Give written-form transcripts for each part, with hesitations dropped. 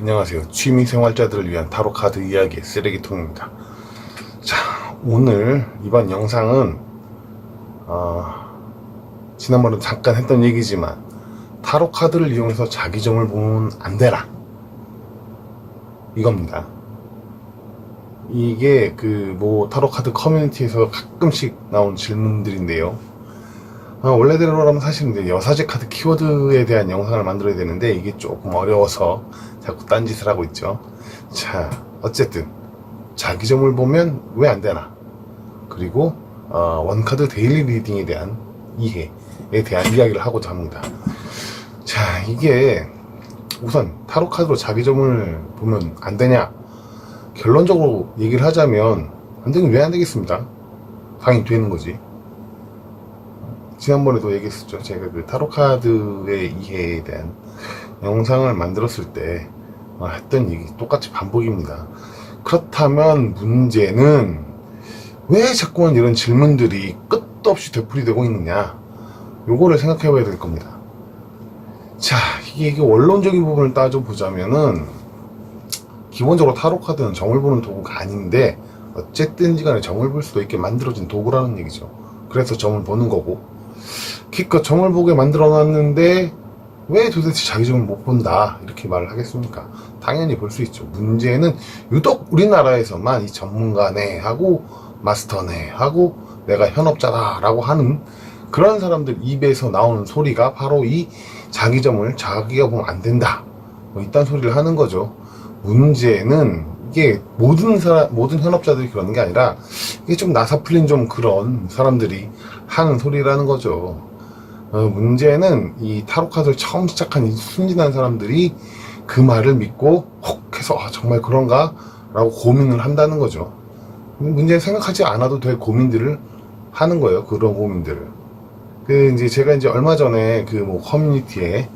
안녕하세요. 취미생활자들을 위한 타로카드 이야기의 쓰레기통입니다. 자, 오늘 이번 영상은 지난번에 잠깐 했던 얘기지만 타로카드를 이용해서 자기점을 보면 안 되라 이겁니다. 이게 타로카드 커뮤니티에서 가끔씩 나온 질문들인데요. 원래대로라면 사실 이제 여사제 카드 키워드에 대한 영상을 만들어야 되는데 이게 조금 어려워서 자꾸 딴짓을 하고 있죠. 자, 어쨌든 자기점을 보면 왜 안 되나, 그리고 원카드 데일리 리딩에 대한 이해에 대한 이야기를 하고자 합니다. 자, 이게 우선 타로카드로 자기점을 보면 안 되냐, 결론적으로 얘기를 하자면 안 되긴 왜 안 되겠습니다. 당연히 되는 거지. 지난번에도 얘기했었죠. 제가 그 타로카드의 이해에 대한 영상을 만들었을 때 했던 얘기 똑같이 반복입니다. 그렇다면 문제는 왜 자꾸만 이런 질문들이 끝도 없이 되풀이되고 있느냐, 요거를 생각해 봐야 될 겁니다. 자, 이게 원론적인 부분을 따져보자면은 기본적으로 타로카드는 점을 보는 도구가 아닌데 어쨌든지 간에 점을 볼 수도 있게 만들어진 도구라는 얘기죠. 그래서 점을 보는 거고, 기껏 점을 보게 만들어 놨는데 왜 도대체 자기 점을 못 본다 이렇게 말을 하겠습니까? 당연히 볼 수 있죠. 문제는 유독 우리나라에서만 이 전문가네 하고 마스터네 하고 내가 현업자다 라고 하는 그런 사람들 입에서 나오는 소리가 바로 이 자기 점을 자기가 보면 안 된다 이딴 소리를 하는 거죠. 문제는 이게 모든 현업자들이 그러는 게 아니라 이게 좀 나사 풀린 좀 그런 사람들이 하는 소리라는 거죠. 문제는 이 타로카드를 처음 시작한 이 순진한 사람들이 그 말을 믿고 혹해서 정말 그런가? 라고 고민을 한다는 거죠. 문제는 생각하지 않아도 될 고민들을 하는 거예요. 그런 고민들을. 이제 제가 이제 얼마 전에 커뮤니티에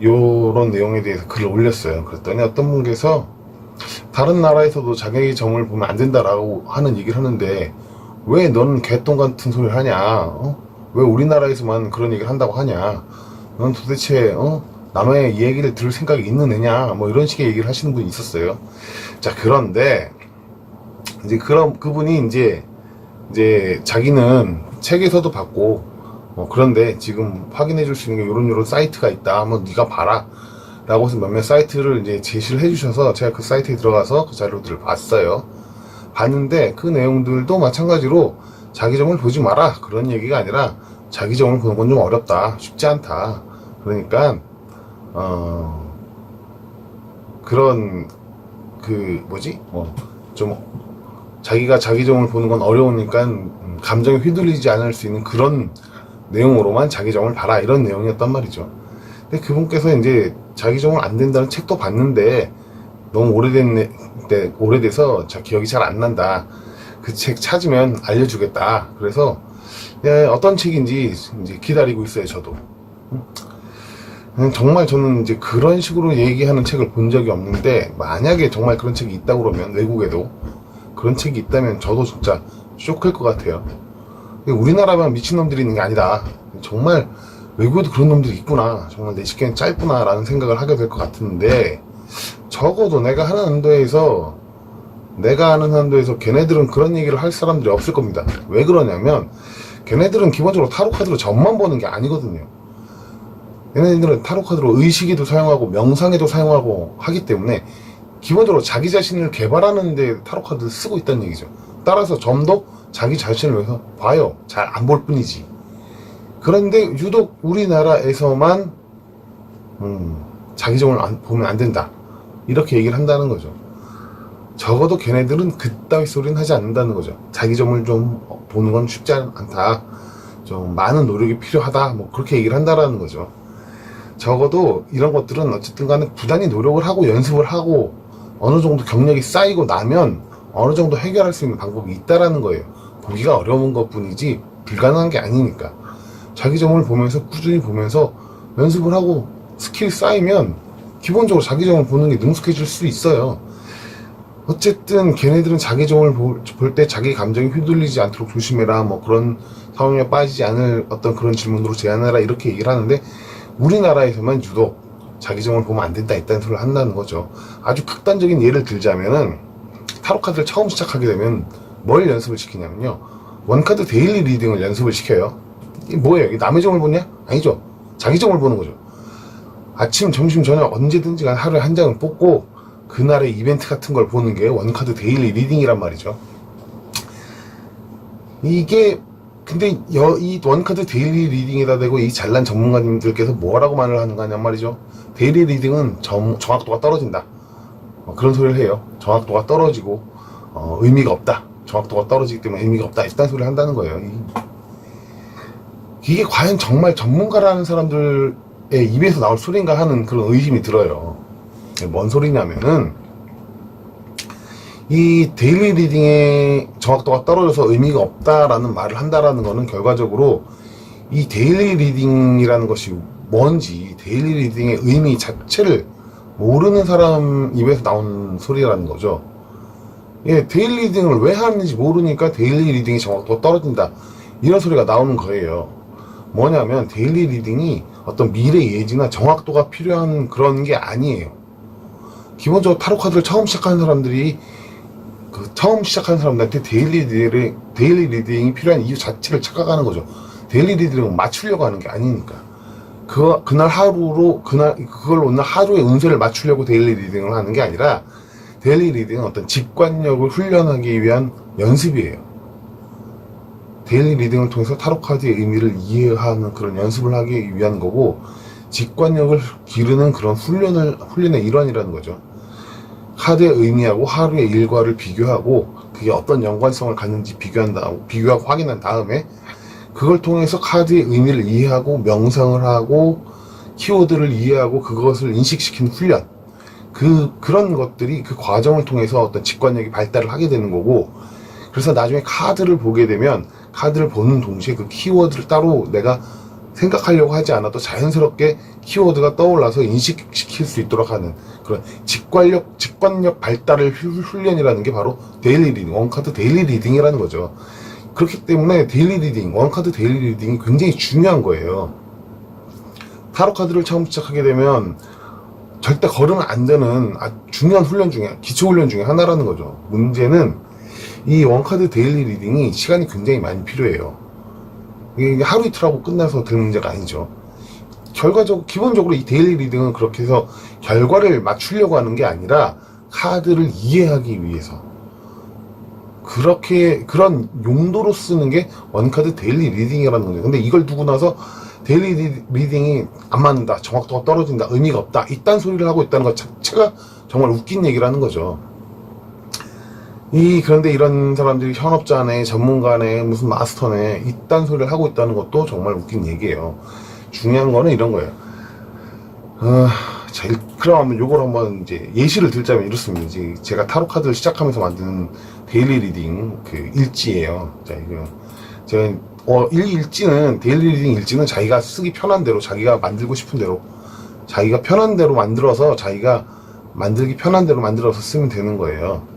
요런 내용에 대해서 글을 올렸어요. 그랬더니 어떤 분께서 다른 나라에서도 자기 점을 보면 안 된다라고 하는 얘기를 하는데 왜 너는 개똥 같은 소리를 하냐? 왜 우리나라에서만 그런 얘기를 한다고 하냐? 넌 도대체 남의 얘기를 들을 생각이 있는 애냐? 이런 식의 얘기를 하시는 분이 있었어요. 자, 그런데 이제 그분이 이제 자기는 책에서도 봤고 그런데 지금 확인해 줄 수 있는 게 요런 사이트가 있다. 한번 네가 봐라 라고 해서 몇몇 사이트를 이제 제시를 해 주셔서 제가 그 사이트에 들어가서 그 자료들을 봤어요. 봤는데 그 내용들도 마찬가지로 자기 점을 보지 마라 그런 얘기가 아니라 자기 점을 보는 건 좀 어렵다, 쉽지 않다. 그러니까 그런 좀 자기가 자기 점을 보는 건 어려우니까 감정에 휘둘리지 않을 수 있는 그런 내용으로만 자기 점을 봐라 이런 내용이었단 말이죠. 근데 그분께서 이제 자기 점을 안 된다는 책도 봤는데 너무 오래돼서 기억이 잘 안 난다. 그 책 찾으면 알려주겠다. 그래서 어떤 책인지 이제 기다리고 있어요. 저도. 정말 저는 이제 그런 식으로 얘기하는 책을 본 적이 없는데 만약에 정말 그런 책이 있다고 그러면, 외국에도 그런 책이 있다면 저도 진짜 쇼크일 것 같아요. 우리나라만 미친놈들이 있는 게 아니다. 정말 외국에도 그런 놈들이 있구나. 정말 내 시간이 짧구나 라는 생각을 하게 될 것 같은데, 적어도 내가 아는 한도에서 걔네들은 그런 얘기를 할 사람들이 없을 겁니다. 왜 그러냐면 걔네들은 기본적으로 타로카드로 점만 보는 게 아니거든요. 얘네들은 타로카드로 의식에도 사용하고 명상에도 사용하고 하기 때문에 기본적으로 자기 자신을 개발하는 데 타로카드를 쓰고 있다는 얘기죠. 따라서 점도 자기 자신을 위해서 봐요. 잘 안 볼 뿐이지. 그런데 유독 우리나라에서만 자기 점을 보면 안 된다 이렇게 얘기를 한다는 거죠. 적어도 걔네들은 그따위 소리는 하지 않는다는 거죠. 자기 점을 좀 보는 건 쉽지 않다, 좀 많은 노력이 필요하다, 그렇게 얘기를 한다라는 거죠. 적어도 이런 것들은 어쨌든 간에 부단히 노력을 하고 연습을 하고 어느 정도 경력이 쌓이고 나면 어느 정도 해결할 수 있는 방법이 있다라는 거예요. 보기가 어려운 것 뿐이지 불가능한 게 아니니까. 자기 점을 보면서 꾸준히 보면서 연습을 하고 스킬이 쌓이면 기본적으로 자기 점을 보는 게 능숙해질 수 있어요. 어쨌든 걔네들은 자기 점을 볼 때 자기 감정이 휘둘리지 않도록 조심해라, 그런 상황에 빠지지 않을 어떤 그런 질문으로 제안해라 이렇게 얘기를 하는데, 우리나라에서만 유독 자기점을 보면 안 된다, 있다는 소리를 한다는 거죠. 아주 극단적인 예를 들자면은, 타로 카드를 처음 시작하게 되면 뭘 연습을 시키냐면요, 원카드 데일리 리딩을 연습을 시켜요. 이게 뭐예요? 이게 남의 점을 보냐? 아니죠. 자기 점을 보는 거죠. 아침, 점심, 저녁 언제든지 하루에 한 장을 뽑고 그날의 이벤트 같은 걸 보는 게 원카드 데일리 리딩이란 말이죠. 이게 근데 이 원카드 데일리 리딩에다 대고 이 잘난 전문가님들께서 뭐라고 말을 하는 거냐 말이죠. 데일리 리딩은 정확도가 떨어진다, 그런 소리를 해요. 정확도가 떨어지고 의미가 없다, 정확도가 떨어지기 때문에 의미가 없다, 이딴 소리를 한다는 거예요. 이게 과연 정말 전문가라는 사람들의 입에서 나올 소리인가 하는 그런 의심이 들어요. 뭔 소리냐면은, 이 데일리 리딩의 정확도가 떨어져서 의미가 없다라는 말을 한다라는 거는 결과적으로 이 데일리 리딩이라는 것이 뭔지, 데일리 리딩의 의미 자체를 모르는 사람 입에서 나온 소리라는 거죠. 예, 데일리 리딩을 왜 하는지 모르니까 데일리 리딩의 정확도가 떨어진다, 이런 소리가 나오는 거예요. 뭐냐면 데일리 리딩이 어떤 미래 예지나 정확도가 필요한 그런 게 아니에요. 기본적으로 타로 카드를 처음 시작하는 사람들이 처음 시작하는 사람들한테 데일리 리딩이 필요한 이유 자체를 착각하는 거죠. 데일리 리딩은 맞추려고 하는 게 아니니까. 그날 그걸 오늘 하루의 운세를 맞추려고 데일리 리딩을 하는 게 아니라, 데일리 리딩은 어떤 직관력을 훈련하기 위한 연습이에요. 데일리 리딩을 통해서 타로 카드의 의미를 이해하는 그런 연습을 하기 위한 거고, 직관력을 기르는 그런 훈련의 일환이라는 거죠. 카드의 의미하고 하루의 일과를 비교하고 그게 어떤 연관성을 갖는지 비교하고 확인한 다음에 그걸 통해서 카드의 의미를 이해하고 명상을 하고 키워드를 이해하고 그것을 인식시키는 훈련, 그런 것들이 그 과정을 통해서 어떤 직관력이 발달을 하게 되는 거고, 그래서 나중에 카드를 보게 되면 카드를 보는 동시에 그 키워드를 따로 내가 생각하려고 하지 않아도 자연스럽게 키워드가 떠올라서 인식시킬 수 있도록 하는 그런 직관력 발달을 훈련이라는 게 바로 데일리 리딩, 원카드 데일리 리딩이라는 거죠. 그렇기 때문에 데일리 리딩, 원카드 데일리 리딩이 굉장히 중요한 거예요. 타로 카드를 처음 시작하게 되면 절대 걸으면 안 되는 중요한 기초 훈련 중에 하나라는 거죠. 문제는 이 원카드 데일리 리딩이 시간이 굉장히 많이 필요해요. 이게 하루 이틀 하고 끝나서 될 문제가 아니죠. 기본적으로 이 데일리 리딩은 그렇게 해서 결과를 맞추려고 하는 게 아니라 카드를 이해하기 위해서 그런 용도로 쓰는 게 원카드 데일리 리딩이라는 거죠. 근데 이걸 두고 나서 데일리 리딩이 안 맞는다, 정확도가 떨어진다, 의미가 없다, 이딴 소리를 하고 있다는 것 자체가 정말 웃긴 얘기라는 거죠. 그런데 이런 사람들이 현업자네, 전문가네, 무슨 마스터네, 이딴 소리를 하고 있다는 것도 정말 웃긴 얘기예요. 중요한 거는 이런 거예요. 그럼 요걸 한번 이제 예시를 들자면 이렇습니다. 이제 제가 타로 카드를 시작하면서 만든 데일리 리딩 일지예요. 자, 이거 제가 데일리 리딩 일지는 자기가 쓰기 편한 대로, 자기가 만들고 싶은 대로, 자기가 편한 대로 만들어서 자기가 만들기 편한 대로 만들어서 쓰면 되는 거예요.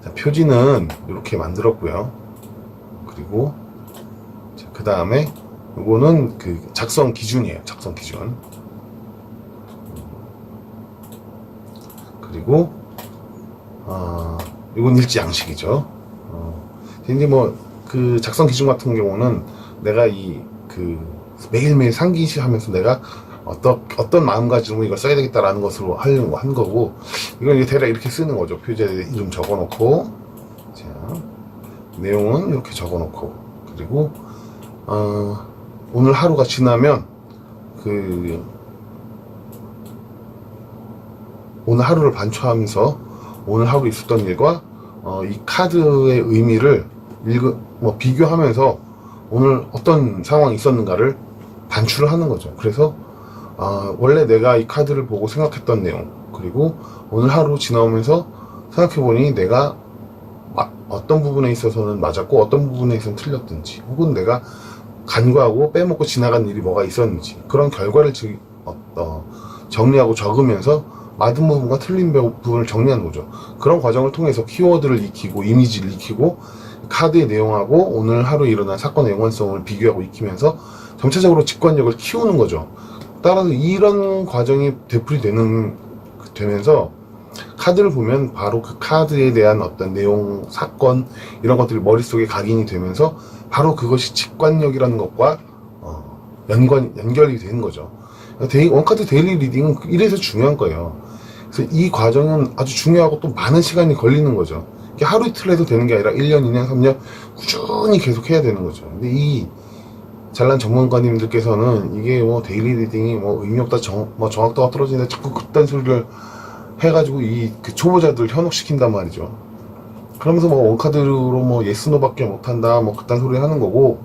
자, 표지는 이렇게 만들었고요. 그리고 그 다음에 요거는 작성 기준이에요. 작성 기준. 그리고 이건 일지 양식이죠. 이제 작성 기준 같은 경우는 내가 매일매일 상기시 하면서 내가 어떤 마음가짐으로 이걸 써야 되겠다라는 것으로 하려고 한 거고, 이건 이제 대략 이렇게 쓰는 거죠. 표지에 이름 적어 놓고, 자, 내용은 이렇게 적어 놓고, 그리고, 오늘 하루가 지나면, 오늘 하루를 반추하면서, 오늘 하루 있었던 일과, 이 카드의 의미를 비교하면서, 오늘 어떤 상황이 있었는가를 반추를 하는 거죠. 그래서, 원래 내가 이 카드를 보고 생각했던 내용, 그리고 오늘 하루 지나오면서 생각해보니 내가 어떤 부분에 있어서는 맞았고 어떤 부분에 있어서는 틀렸든지, 혹은 내가 간과하고 빼먹고 지나간 일이 뭐가 있었는지, 그런 결과를 정리하고 적으면서 맞은 부분과 틀린 부분을 정리하는 거죠. 그런 과정을 통해서 키워드를 익히고 이미지를 익히고 카드의 내용하고 오늘 하루 일어난 사건의 연관성을 비교하고 익히면서 점차적으로 직관력을 키우는 거죠. 따라서 이런 과정이 되면서 카드를 보면 바로 그 카드에 대한 어떤 내용, 사건 이런 것들이 머릿속에 각인이 되면서 바로 그것이 직관력이라는 것과 연결이 되는 거죠. 원카드 데일리 리딩은 이래서 중요한 거예요. 그래서 이 과정은 아주 중요하고 또 많은 시간이 걸리는 거죠. 이게 하루 이틀 해도 되는 게 아니라 1년, 2년, 3년 꾸준히 계속 해야 되는 거죠. 근데 이 잘난 전문가님들께서는 이게 뭐 데일리 리딩이 뭐 의미 없다, 정확도가 떨어지는데 자꾸 그딴 소리를 해가지고 그 초보자들 현혹시킨단 말이죠. 그러면서 뭐 원카드로 뭐 예스노밖에 못한다, 뭐 그딴 소리 하는 거고,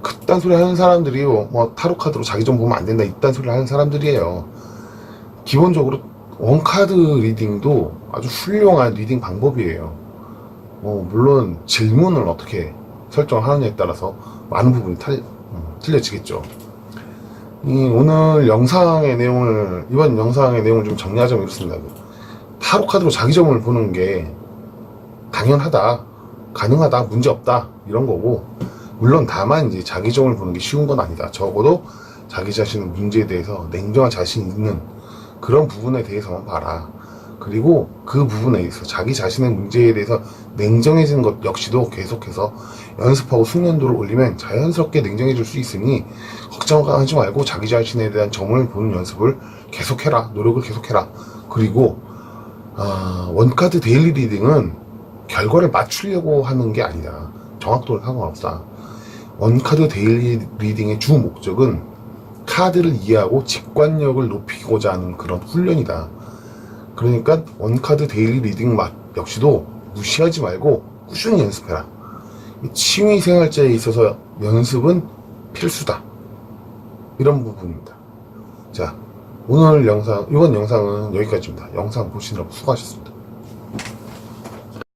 그딴 소리 하는 사람들이 뭐 타로카드로 자기 좀 보면 안 된다, 이딴 소리 하는 사람들이에요. 기본적으로 원카드 리딩도 아주 훌륭한 리딩 방법이에요. 물론 질문을 어떻게 설정하느냐에 따라서 많은 부분이 틀려지겠죠. 오늘 영상의 내용을, 이번 영상의 내용을 좀 정리하자면 이렇습니다. 타로카드로 자기 점을 보는 게 당연하다, 가능하다, 문제없다, 이런 거고, 물론 다만 이제 자기 점을 보는 게 쉬운 건 아니다. 적어도 자기 자신의 문제에 대해서 냉정한 자신 있는 그런 부분에 대해서만 봐라. 그리고 그 부분에 있어 자기 자신의 문제에 대해서 냉정해지는 것 역시도 계속해서 연습하고 숙련도를 올리면 자연스럽게 냉정해질 수 있으니 걱정하지 말고 자기 자신에 대한 점을 보는 연습을 계속해라. 노력을 계속해라. 그리고 원카드 데일리 리딩은 결과를 맞추려고 하는 게 아니다. 정확도는 상관없다. 원카드 데일리 리딩의 주 목적은 카드를 이해하고 직관력을 높이고자 하는 그런 훈련이다. 그러니까 원카드 데일리 리딩 맛 역시도 무시하지 말고 꾸준히 연습해라. 취미생활자에 있어서 연습은 필수다. 이런 부분입니다. 자, 이번 영상은 여기까지입니다. 영상 보시느라고 수고하셨습니다.